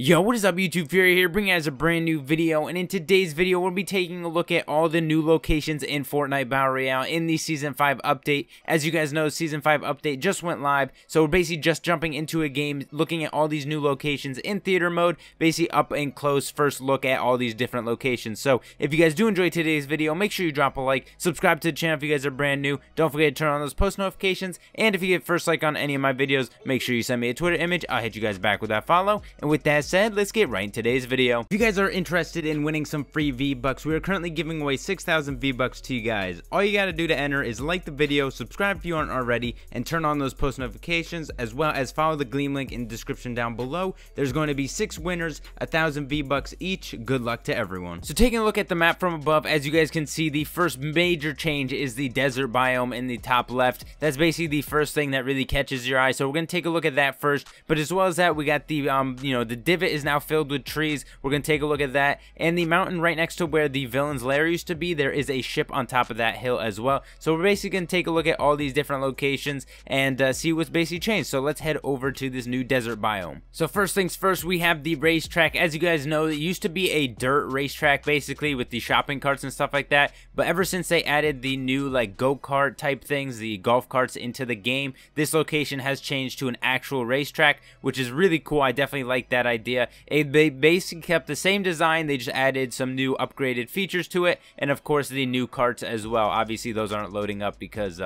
Yo, what is up YouTube? Fury here, bringing you guys a brand new video, and in today's video we'll be taking a look at all the new locations in Fortnite Battle Royale in the Season 5 update. As you guys know, Season 5 update just went live, so we're basically just jumping into a game, looking at all these new locations in theater mode, basically up and close first look at all these different locations. So if you guys do enjoy today's video, make sure you drop a like, subscribe to the channel if you guys are brand new, don't forget to turn on those post notifications, and if you get first like on any of my videos, make sure you send me a Twitter image. I'll hit you guys back with that follow, and with that said, let's get right into today's video. If you guys are interested in winning some free V-Bucks, we are currently giving away 6,000 V-Bucks to you guys. All you gotta do to enter is like the video, subscribe if you aren't already, and turn on those post notifications, as well as follow the Gleam link in the description down below. There's going to be 6 winners, 1,000 V-Bucks each. Good luck to everyone. So taking a look at the map from above, as you guys can see, the first major change is the desert biome in the top left. That's basically the first thing that really catches your eye, so we're gonna take a look at that first. But as well as that, we got the the divot is now filled with trees. We're gonna take a look at that, and the mountain right next to where the villain's lair used to be, there is a ship on top of that hill as well. So we're basically gonna take a look at all these different locations and see what's basically changed. So let's head over to this new desert biome. So first things first, we have the racetrack. As you guys know, it used to be a dirt racetrack basically with the shopping carts and stuff like that, but ever since they added the new like go-kart type things, the golf carts into the game, this location has changed to an actual racetrack, which is really cool. I definitely like that idea. They basically kept the same design, they just added some new upgraded features to it, and of course the new carts as well. Obviously those aren't loading up because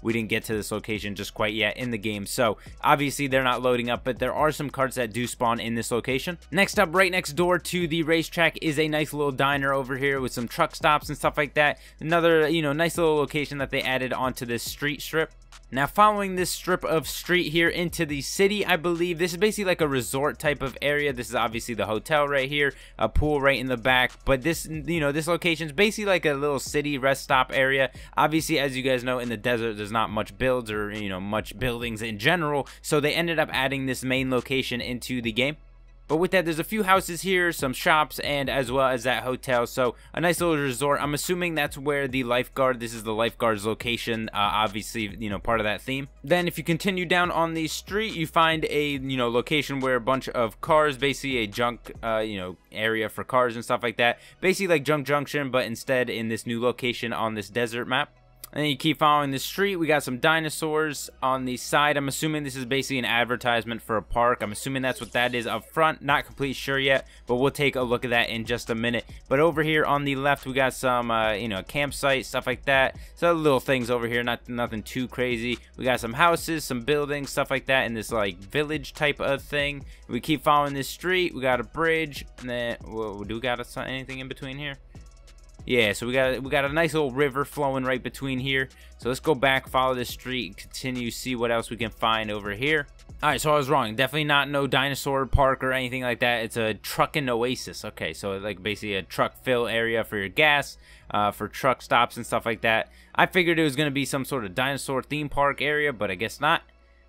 we didn't get to this location just quite yet in the game, so obviously they're not loading up, but there are some carts that do spawn in this location. Next up, right next door to the racetrack, is a nice little diner over here with some truck stops and stuff like that. Another, nice little location that they added onto this street strip. Now following this strip of street here into the city, I believe this is basically like a resort type of area. This is obviously the hotel right here, a pool right in the back, but this, this location is basically like a little city rest stop area. Obviously, as you guys know, in the desert there's not much builds or much buildings in general, so they ended up adding this main location into the game. But with that, there's a few houses here, some shops, and as well as that hotel. So a nice little resort. I'm assuming that's where the lifeguard, this is the lifeguard's location, obviously, part of that theme. Then if you continue down on the street, you find a, location where a bunch of cars, basically a junk, area for cars and stuff like that. Basically like Junk Junction, but instead in this new location on this desert map. And then you keep following the street, we got some dinosaurs on the side. I'm assuming this is basically an advertisement for a park. I'm assuming that's what that is up front. Not completely sure yet, but we'll take a look at that in just a minute. But over here on the left, we got some, campsite, stuff like that. So little things over here, nothing too crazy. We got some houses, some buildings, stuff like that in this, like, village type of thing. We keep following this street, we got a bridge, and then, whoa, do we got anything in between here? Yeah, so we got a nice little river flowing right between here. So let's go back, follow this street, continue, see what else we can find over here. Alright, so I was wrong. Definitely not no dinosaur park or anything like that. It's a trucking oasis. Okay, so like basically a truck fill area for your gas, for truck stops and stuff like that. I figured it was going to be some sort of dinosaur theme park area, but I guess not.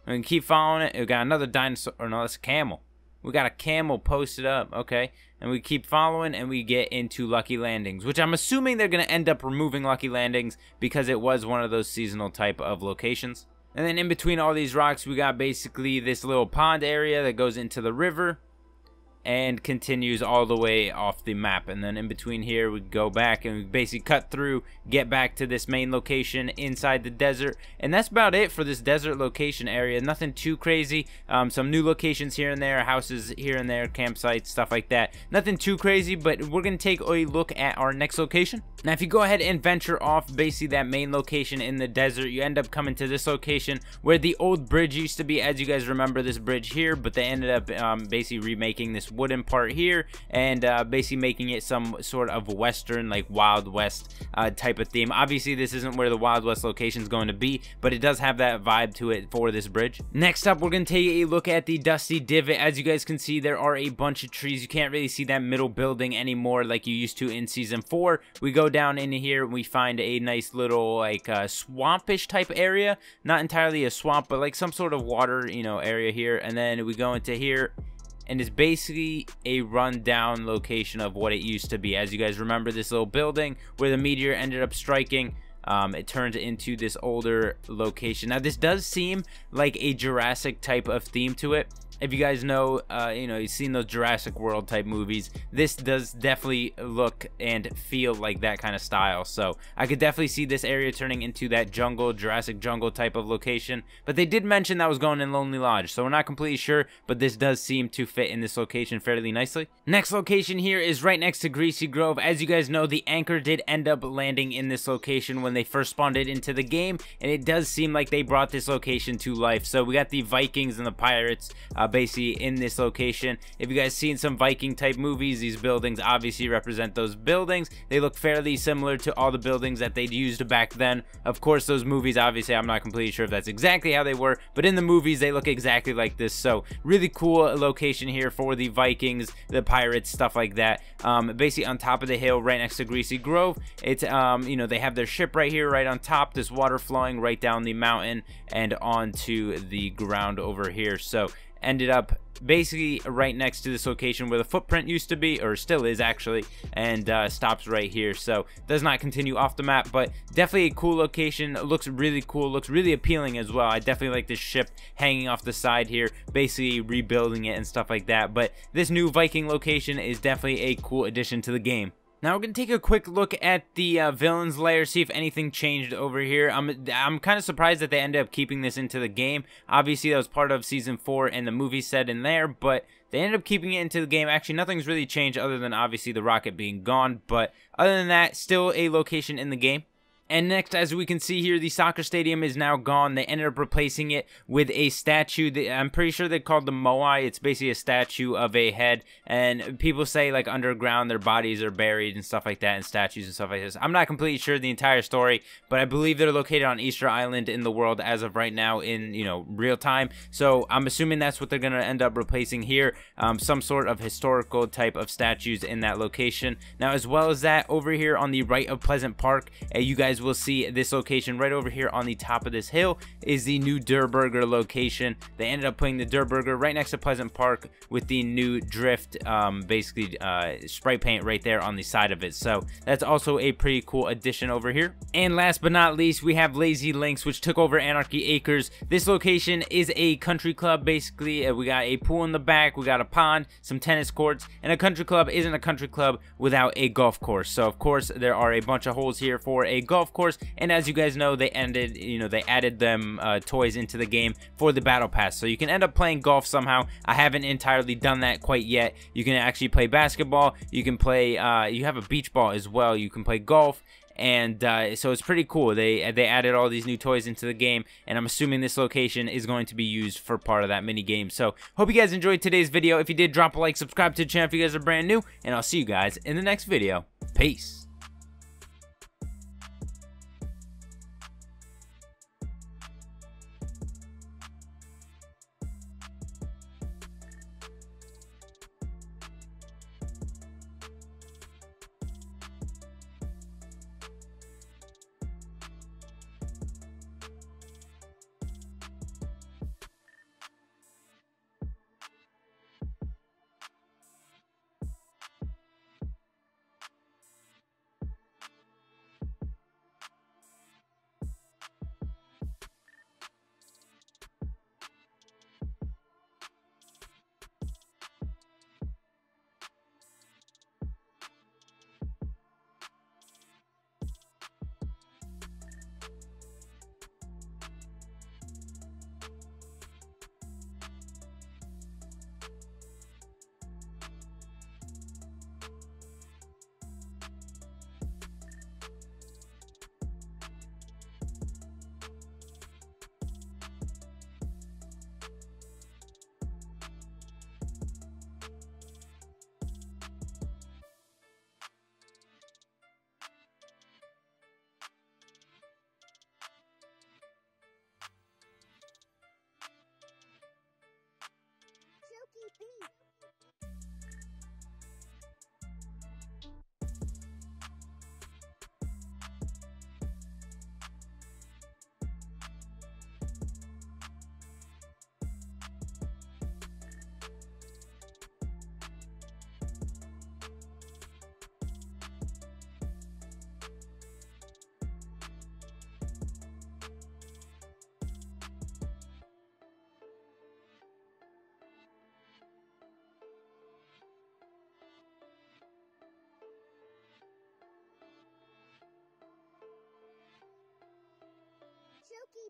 We can keep following it. We got another dinosaur, or no, that's a camel. We got a camel posted up, okay, and we keep following and we get into Lucky Landings, which I'm assuming they're going to end up removing Lucky Landings because it was one of those seasonal type of locations. And then in between all these rocks, we got basically this little pond area that goes into the river and continues all the way off the map. And then in between here, we go back and we basically cut through, get back to this main location inside the desert. And that's about it for this desert location area. Nothing too crazy. Some new locations here and there, houses here and there, campsites, stuff like that. Nothing too crazy, but we're going to take a look at our next location. Now, if you go ahead and venture off basically that main location in the desert, you end up coming to this location where the old bridge used to be. As you guys remember this bridge here, but they ended up basically remaking this wooden part here and basically making it some sort of western, like Wild West type of theme. Obviously this isn't where the Wild West location is going to be, but it does have that vibe to it for this bridge. Next up, we're going to take a look at the Dusty Divot. As you guys can see, there are a bunch of trees. You can't really see that middle building anymore like you used to in Season 4. We go down in here and we find a nice little like swampish type area. Not entirely a swamp, but like some sort of water area here. And then we go into here and it's basically a rundown location of what it used to be. As you guys remember, this little building where the meteor ended up striking, it turns into this older location. Now this does seem like a Jurassic type of theme to it. If you guys know, you've seen those Jurassic World type movies, this does definitely look and feel like that kind of style. So I could definitely see this area turning into that jungle, Jurassic jungle type of location. But they did mention that was going in Lonely Lodge, so we're not completely sure, but this does seem to fit in this location fairly nicely. Next location here is right next to Greasy Grove. As you guys know, the anchor did end up landing in this location when they first spawned it into the game, and it does seem like they brought this location to life. So we got the Vikings and the pirates basically in this location. If you guys seen some Viking type movies, these buildings obviously represent those buildings. They look fairly similar to all the buildings that they'd used back then. Of course, those movies, obviously I'm not completely sure if that's exactly how they were, but in the movies they look exactly like this. So really cool location here for the Vikings, the pirates, stuff like that. Basically on top of the hill right next to Greasy Grove. It's they have their ship right here, right on top, this water flowing right down the mountain and onto the ground over here. So ended up basically right next to this location where the footprint used to be, or still is actually, and stops right here. So does not continue off the map, but definitely a cool location. It looks really cool, looks really appealing as well. I definitely like this ship hanging off the side here, basically rebuilding it and stuff like that. But this new Viking location is definitely a cool addition to the game. Now we're going to take a quick look at the villain's lair, see if anything changed over here. I'm kind of surprised that they ended up keeping this into the game. Obviously that was part of Season 4 and the movie set in there, but they ended up keeping it into the game. Actually, nothing's really changed other than obviously the rocket being gone, but other than that, still a location in the game. And next, as we can see here, the soccer stadium is now gone. They ended up replacing it with a statue. I'm pretty sure they called the Moai. It's basically a statue of a head. And people say, like, underground, their bodies are buried and stuff like that, and statues and stuff like this. I'm not completely sure the entire story, but I believe they're located on Easter Island in the world as of right now in, real time. So I'm assuming that's what they're going to end up replacing here. Some sort of historical type of statues in that location. Now, as well as that, over here on the right of Pleasant Park, you guys will see this location right over here on the top of this hill is the new Durr Burger location. They ended up putting the Durr Burger right next to Pleasant Park with the new drift basically spray paint right there on the side of it. So that's also a pretty cool addition over here. And last but not least, we have Lazy Links, which took over Anarchy Acres. This location is a country club. Basically we got a pool in the back, we got a pond, some tennis courts, and a country club isn't a country club without a golf course. So of course there are a bunch of holes here for a golf course, and as you guys know, they added them toys into the game for the battle pass, so you can end up playing golf somehow. I haven't entirely done that quite yet. You can actually play basketball, you can play you have a beach ball as well, you can play golf, and so it's pretty cool. They added all these new toys into the game, and I'm assuming this location is going to be used for part of that mini game. So hope you guys enjoyed today's video. If you did, drop a like, subscribe to the channel if you guys are brand new, and I'll see you guys in the next video. Peace.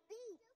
beat.